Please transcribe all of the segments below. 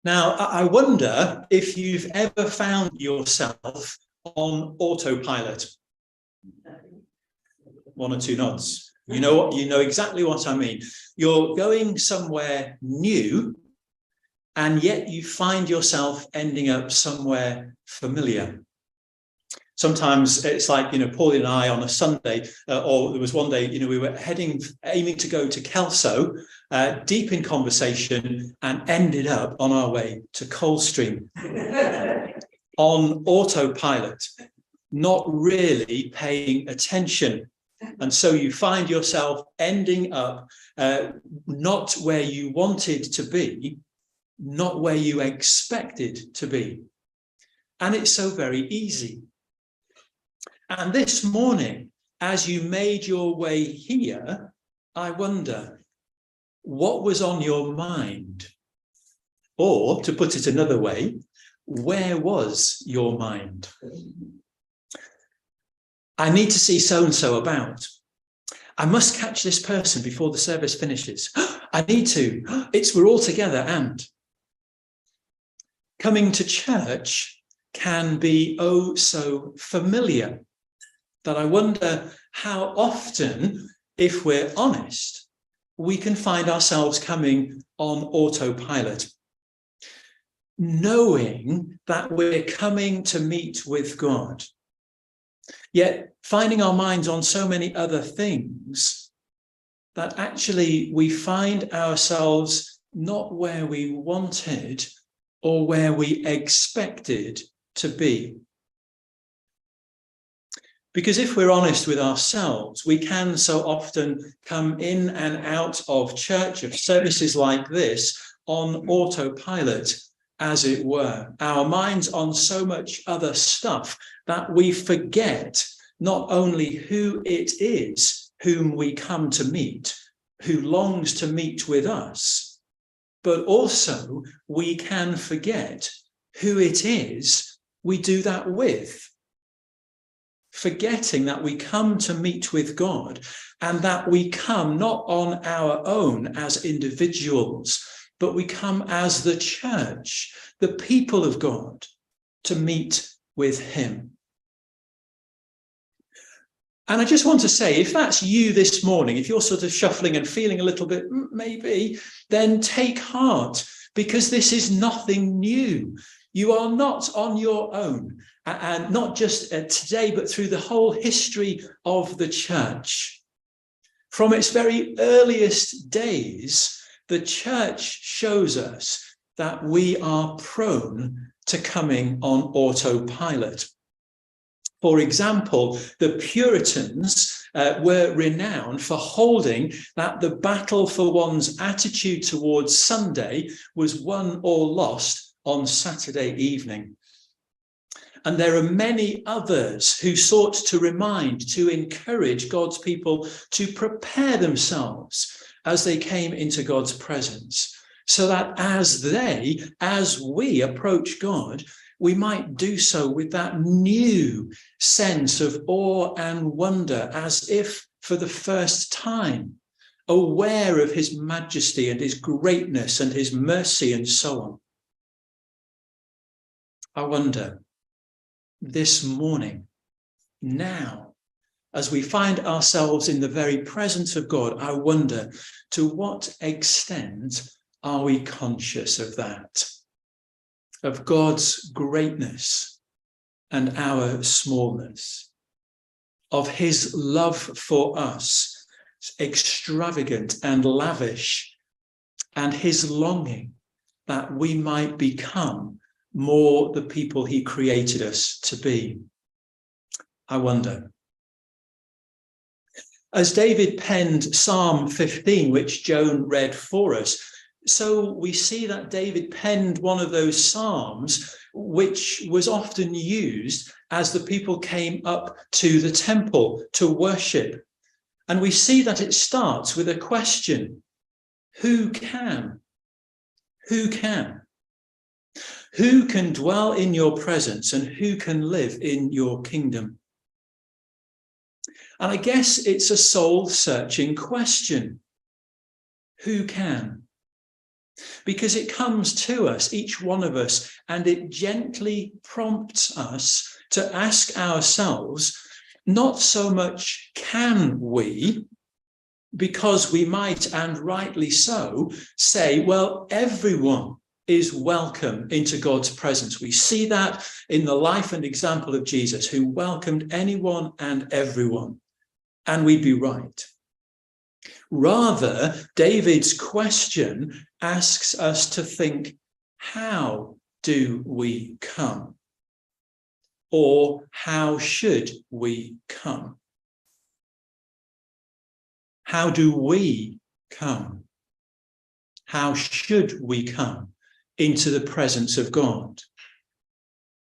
Now, I wonder if you've ever found yourself on autopilot. One or two nods. You know exactly what I mean. You're going somewhere new, and yet you find yourself ending up somewhere familiar. Sometimes it's like, Paulie and I on a Sunday, or there was one day, we were aiming to go to Kelso, deep in conversation, and ended up on our way to Coldstream on autopilot, not really paying attention. And so you find yourself ending up not where you wanted to be, not where you expected to be. And it's so very easy. And this morning, as you made your way here, I wonder, what was on your mind? Or, to put it another way, where was your mind? I need to see so-and-so about. I must catch this person before the service finishes. I need to. We're all together. And coming to church can be oh so familiar, that I wonder how often, if we're honest, we can find ourselves coming on autopilot, knowing that we're coming to meet with God, yet finding our minds on so many other things that actually we find ourselves not where we wanted or where we expected to be. Because if we're honest with ourselves, we can so often come in and out of church, of services like this, on autopilot, as it were. Our minds on so much other stuff that we forget not only who it is whom we come to meet, who longs to meet with us, but also we can forget who it is we do that with. Forgetting that we come to meet with God, and that we come not on our own as individuals, but we come as the church, the people of God, to meet with him. And I just want to say, if that's you this morning, if you're sort of shuffling and feeling a little bit maybe, then take heart, because this is nothing new. You are not on your own, and not just today, but through the whole history of the church. From its very earliest days, the church shows us that we are prone to coming on autopilot. For example, the Puritans were renowned for holding that the battle for one's attitude towards Sunday was won or lost on Saturday evening. And there are many others who sought to remind, to encourage God's people to prepare themselves as they came into God's presence, so that as we approach God, we might do so with that new sense of awe and wonder, as if for the first time, aware of his majesty and his greatness and his mercy and so on. I wonder, this morning, now, as we find ourselves in the very presence of God, I wonder, to what extent are we conscious of that? Of God's greatness and our smallness, of his love for us, extravagant and lavish, and his longing that we might become more the people he created us to be. I wonder. As David penned Psalm 15, which Joan read for us, so we see that David penned one of those psalms which was often used as the people came up to the temple to worship. And we see that it starts with a question: who can? Who can? Who can dwell in your presence, and who can live in your kingdom? And I guess it's a soul-searching question. Who can? because it comes to us, each one of us, and it gently prompts us to ask ourselves, not so much can we, because we might, and rightly so, say, well, everyone is welcome into God's presence. We see that in the life and example of Jesus, who welcomed anyone and everyone, and we'd be right. Rather, David's question asks us to think, how do we come? Or how should we come? How do we come? How should we come into the presence of God?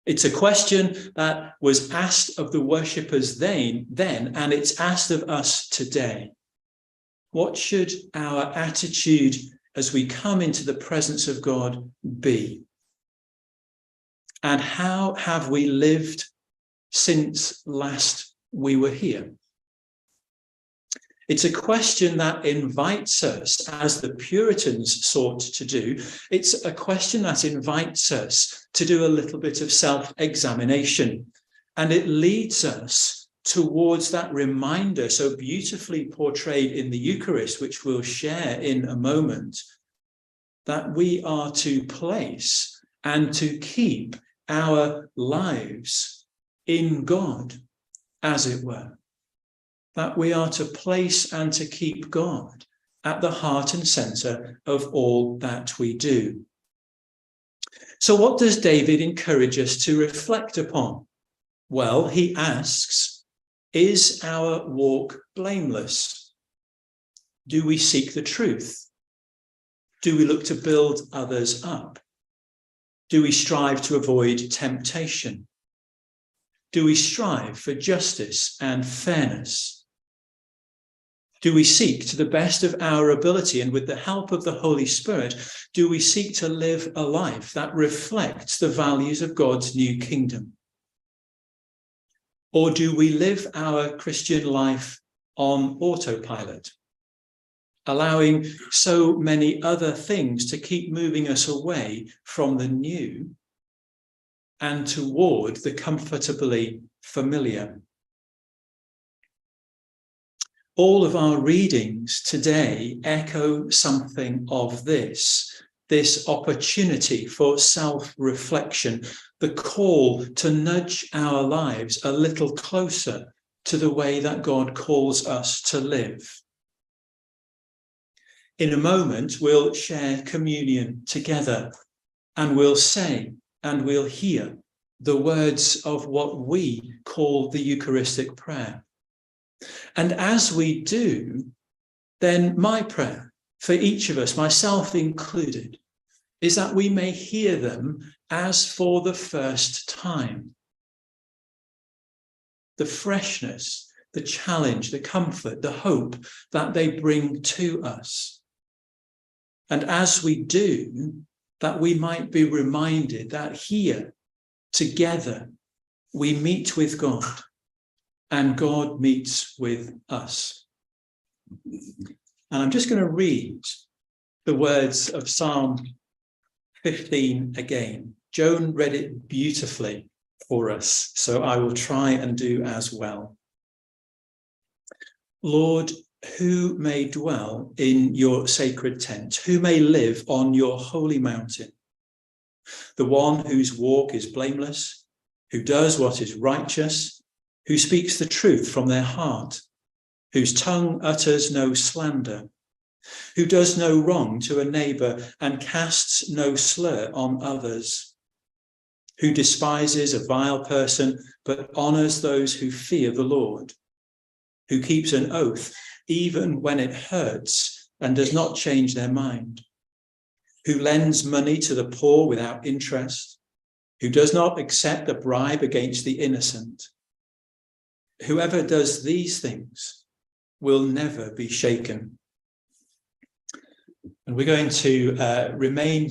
It's a question that was asked of the worshippers then, and it's asked of us today. What should our attitude as we come into the presence of God be? And how have we lived since last we were here? It's a question that invites us, as the Puritans sought to do, it's a question that invites us to do a little bit of self-examination. And it leads us towards that reminder so beautifully portrayed in the Eucharist, which we'll share in a moment, that we are to place and to keep our lives in God, as it were. That we are to place and to keep God at the heart and center of all that we do. So what does David encourage us to reflect upon? Well, he asks, is our walk blameless? Do we seek the truth? Do we look to build others up? Do we strive to avoid temptation? Do we strive for justice and fairness? Do we seek, to the best of our ability and with the help of the Holy Spirit, do we seek to live a life that reflects the values of God's new kingdom? Or do we live our Christian life on autopilot, allowing so many other things to keep moving us away from the new and toward the comfortably familiar? All of our readings today echo something of this opportunity for self-reflection, the call to nudge our lives a little closer to the way that God calls us to live. In a moment, we'll share communion together, and we'll say and we'll hear the words of what we call the Eucharistic prayer. And as we do, then my prayer for each of us, myself included, is that we may hear them as for the first time. The freshness, the challenge, the comfort, the hope that they bring to us. And as we do, that we might be reminded that here, together, we meet with God. And God meets with us. And I'm just going to read the words of Psalm 15 again. Joan read it beautifully for us, so I will try and do as well. Lord, who may dwell in your sacred tent? Who may live on your holy mountain? The one whose walk is blameless, who does what is righteous, who speaks the truth from their heart, whose tongue utters no slander, who does no wrong to a neighbor and casts no slur on others, who despises a vile person but honors those who fear the Lord, who keeps an oath even when it hurts and does not change their mind, who lends money to the poor without interest, who does not accept a bribe against the innocent. Whoever does these things will never be shaken. And we're going to remain